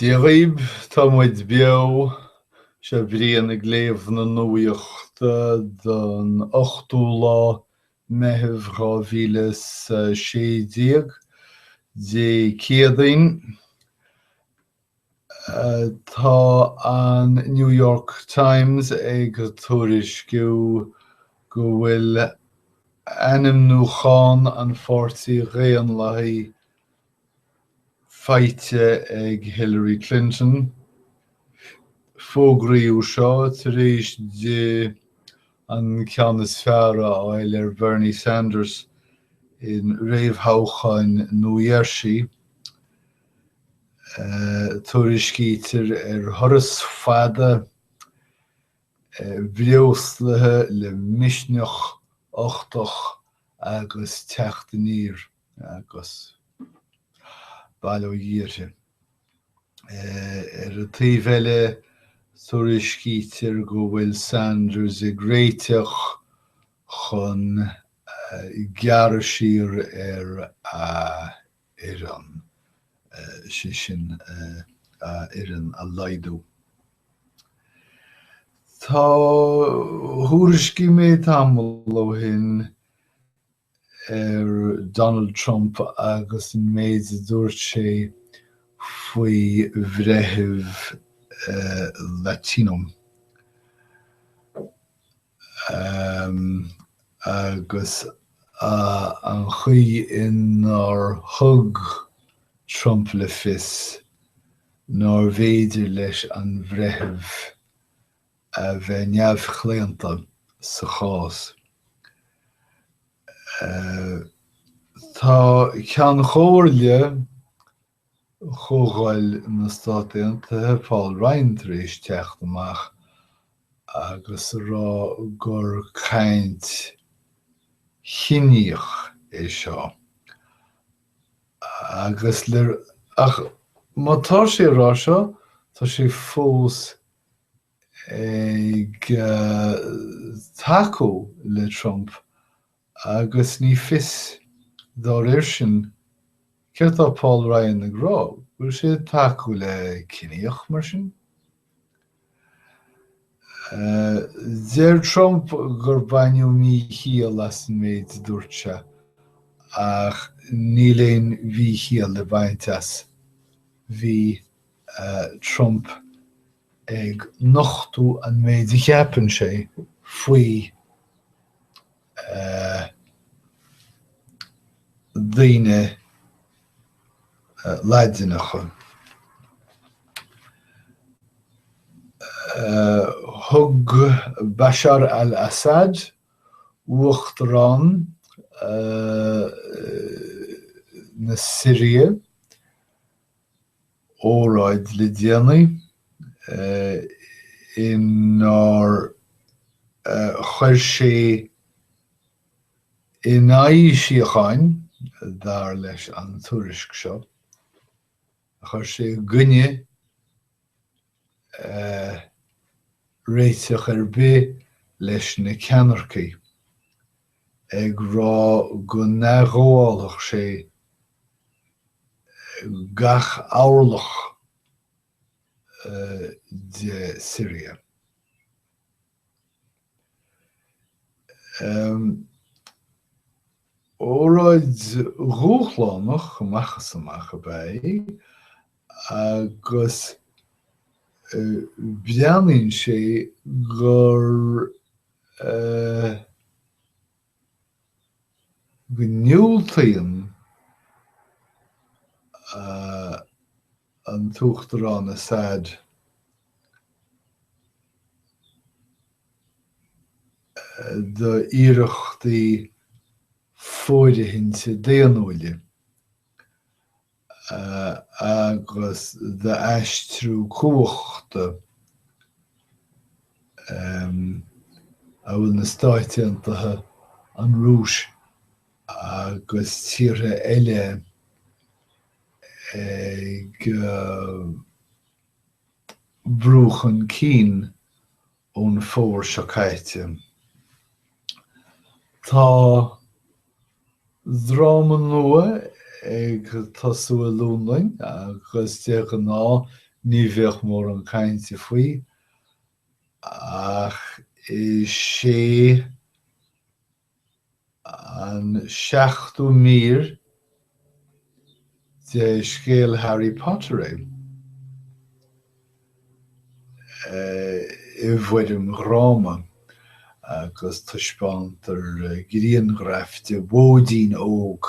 Díreib tá muid beo se bhríon ag léamh na Nuachta don 8 meitheamh 2016 dé céadaoin. Tá an New York Times ag tuairisciú go bhfuil Ainmniúchán an Pháirtí Ghaonlaithe feite ag Hillary Clinton. Fógraíú seo tar éis de an ceannas fearra áil Bernie Sanders in réamhthócháin New-Jersey. Tuairiscítear thuras fada bheoslaithe le misneach ochtach agus teachtaníir agus bailóidíre. A taobheile tuairiscítear go bhfuil Sanders ag réiteach chun gearasír Iran sin Iran a laidú. Tá thuairiscí méid tamil ó shin Donald Trump agus an méid a dúirt sé faoi bhreitheamh Latinum. Agus an chuí inar thug Trump le fios nár bhéidir leis an bhreitheamh a bheith neamhchléanta sa chás. Tá ceann chomhairle chomhdháil na Stáit Aontaithe Paul Ryan tar éis teacht amach agus rá gur caint Ciníoch é seo. Agus ach má tá sé rá seo, tá sé fós ag tacú le Trump agus ní fios dá réir sin céir tá Paul Ryan ag rá, bhfuil sé tacú le Ciníoch mar sin. Deir Trump gur bainiú mí híal as an méid dúirte ach ní léon mhí híal le baint as bhí Trump ag nochtú an méid a cheapann sé faoi daoine laidineacha. Thug Bashar al-Assad uachtarán na Syria óráid le déanaí inar chuir sé Ciníochán dar leis an tuairisc seo. Chuir sé gunne réiteach bith leis na ceannarcaí ag rá go neamhgháilfeadh sé gach amharlach de Syria. Óráid rúchlánach amachchas amach bei agus beannaíonn sé gur gniúltaíonn an tuachtarán Assad do iarachtaí fóideithinte déanúile agus de aistrú cumhachta a bhfuil na Stáit Aontaithe an rúis agus tíre eile ag brúchan cín ón fómhair seo caite. Tá dráma nua ag tosú a lúnlainn agus deacha ná ní bheadh mór an cainte faoi, ach is sé an 7,000 de scéal Harry Potter I bhfuidim Ráma agus tuispeántar gríon raibhte bódín óg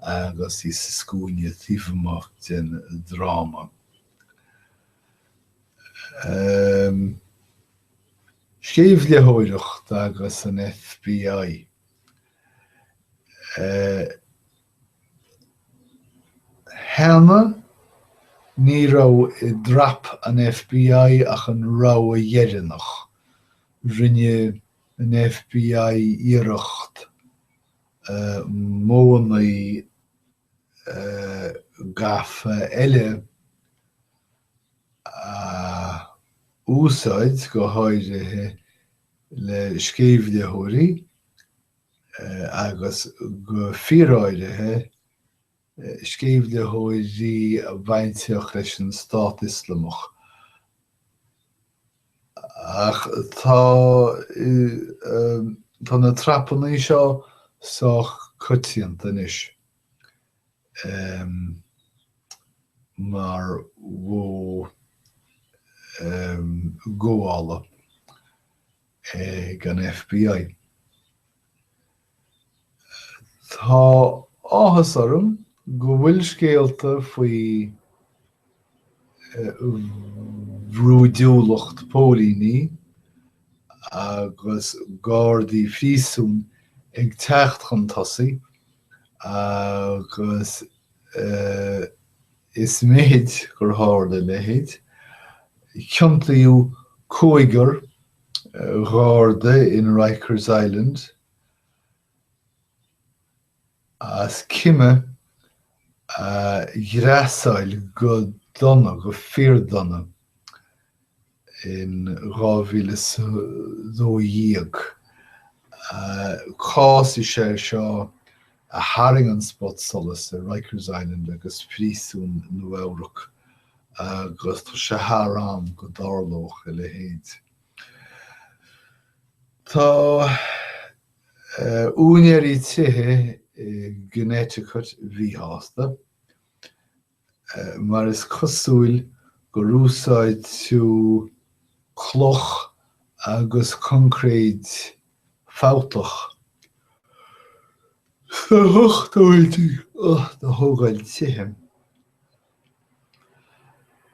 agus is scúine tíomach den dráma. Scéalhóireacht agus an FBI. Helna ní rá I drap an FBI ach an rá a dhéireanach. Rinne an FBI iireacht mónaí gafa eile úsáid go háirithe le scéalhóirí agus go fíoráirithe scéalhóirí a bhainteach leis an Stát Islamach. Ach tá na trapannaí seo sách cutianta anois. Mar bhó gomhála gan FBI. Tá áthas orm go bhfuil scéalta faoi bhrúidiúlacht póilíní agus gáirdaí phríosún ag teacht chun tosaí agus is méid gur tharla lehéid. Ceantaíú cóigear ghárda in Rikers Island as cime ghraasáil go donna, go fíordonna in 2012. Cás I sé seo a haring an spot solas Rikers Island agus príosún Nuachta agus tá sé harám go dárlóch le héad. Tá úinéirí tithe Ciníochas bhí hásta, mar is cosúil go rúsáid tú cloch agus concréid fáteach sa hochtáiltí na hógáil tithe.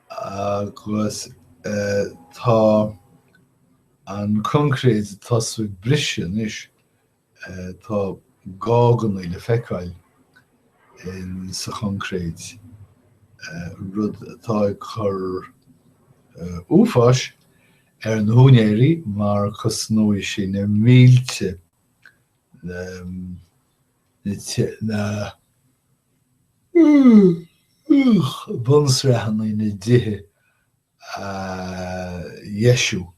Agus tá an concréid tasfuig brisin is tá gágan le feiceáil in sa concréid. Rud atá chur úfás an húnéirí mar cosnói sin na mílte na bunsreachaí na dithe Yeshu.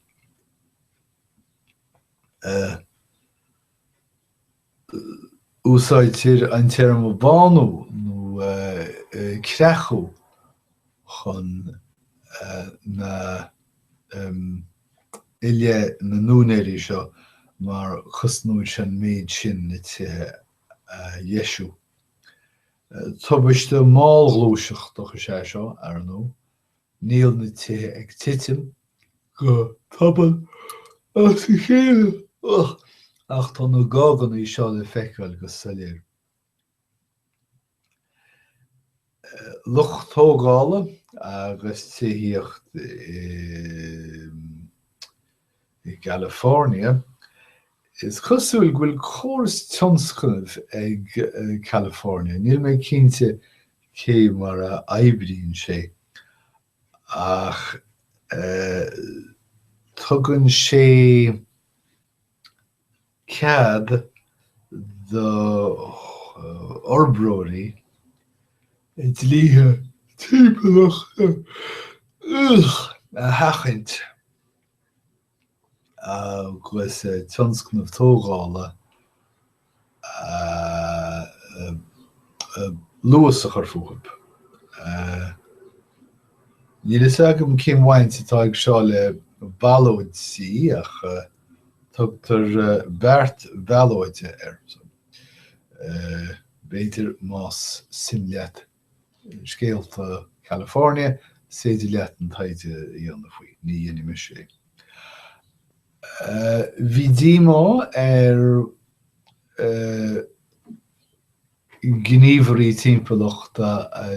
Úsáidtír an term bánú nó creachú chun na ile na núnéirí seo mar chosnúil sin méid sin na tithe Yeshu. Tubaiste mállglúiseach do sé seo ar nó, níl na tithe ag titim go tabal as I chéile ach tá na gágan I seo le feiceáil go saléir. Lucht tógála agus tíocht I California is cosúil bhfuil córas tionscnamh ag California. Níl mé cinnte cé mar a aibríonn sé. Ach tugann sé cad do orbróirí dlíthe típalach a hachint agus tionscnamh tógála luasach ar fúchab. Níl is agam cin bhaint atá ag seo le ballóid sí ach tugtar beart ballóide So, béidir más simleat Scéalta California séidir leat an taide dhéanana faoi, ní dhéanam is sé. Bhí díomá gníomhairí timpeallachta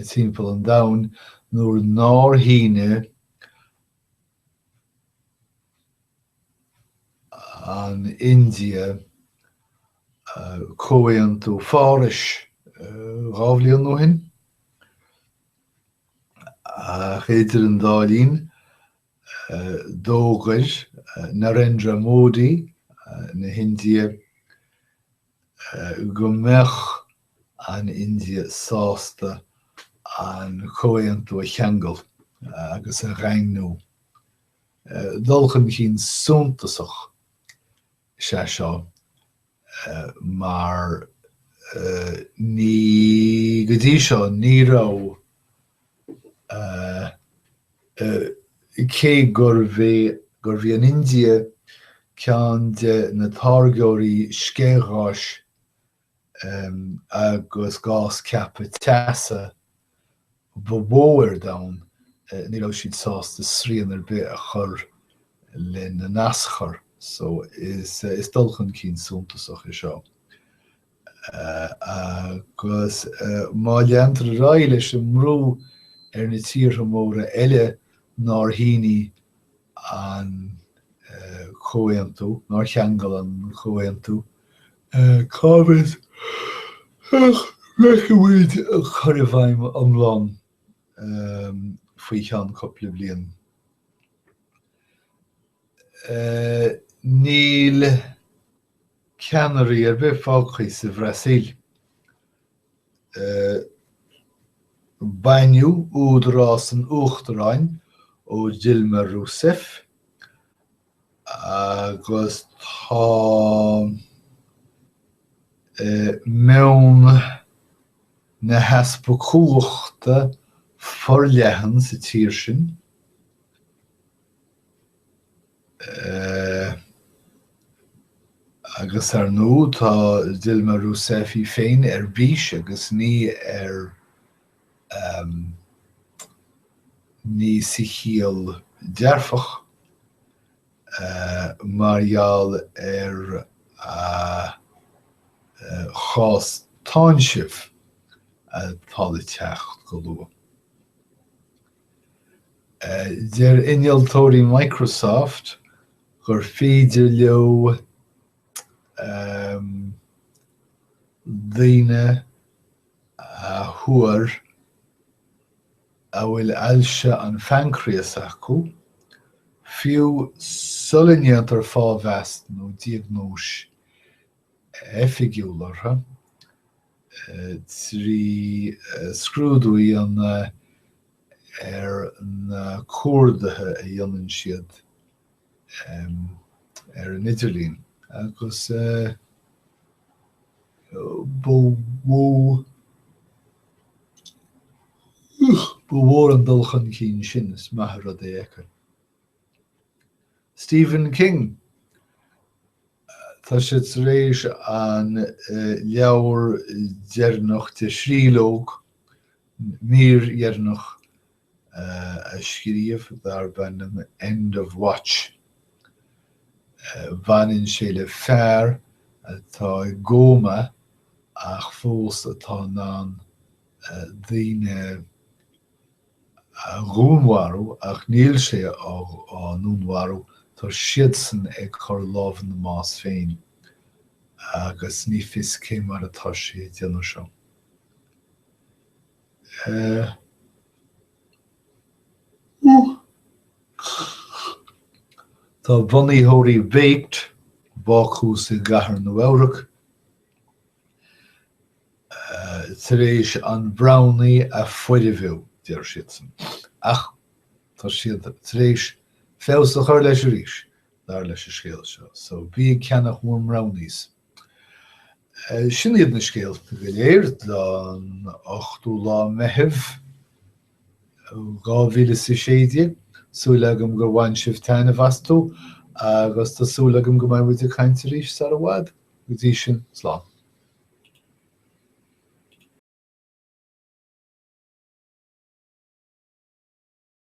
timpeall an domhan nuair nár-híne an India cóhaontú fáris ghabhlaíonn nóhin chéidir an dálín dógair Narendra Modi na India go mbeadh an India sásta an cóhaontú a cheangal agus a ranghnú. Dulchan cinn suntasach seo mar ní go dtí seo ní rá cé gur bhí an India ceann de na táirgeoirí scéalgáis agus gás ceappa teasa ba bóir domhan ní rá siad sásta srían ar bith a chur le na nasachar. So is dulchan cinn suntasach seo. Agus má leantar rá leis an mrú ar na tíortha móra eile nár-híní an cóhaontú, nár cheangal an cóhaontú. Cábhid reicimid a chur bhaim iomlán faoi cheann coppla bliain. Níl ceannairí ar bith fágtha sa Bhrasaíl. Bainniú údarás an Uachtaráin ó Dilma Rousseff agus tá mewn na heaspa cúachta forleathan sa tír sin. Agus ar nó tá Dilma Rousseff í féin ar bís agus ní ní sa chéal dearfach margheall ar chás táinsibh atá le teacht go luath. Deir innealtóirí Microsoft gur féidir leo daoine a thuair a bhfuil ailse an pancreas acu fiú solinneart ar fámheas nó diagnóis effigiúlartha trí scrúdú an ar na cuardatha a dhéanann siad ar an Idirlín agus bhór an dulchan cinn sin is maith rud é aice. Stephen King tá sé rééis an leabhar dearnach de srílóg mír-dhearnach a scríomh dar bannam End of Watch. Bhaininn sé le fearr atá góma ach fós atá ná daoine rúnmharú ach níl sé á núnmharú tá siad san ag chur lámh na más féin agus ní fios cé mar atá sé déanamh seo. Tá buníthirí baked bácú sa gcathair nó eabhrac tar éis an brownie a foiidirmhiú deir siad san. Ach tá siad tar éis fés a chur leis a rís dar leis a scéal seo. So bí ceannach mór brownies. Sin iad na Scéalta go léir don 8ú lá meitheamh 2016 súlagam gur bhain sibh taine bhastú agus tásúlagam go mbeidh a chainte arís sa bhád go dtí sin slán.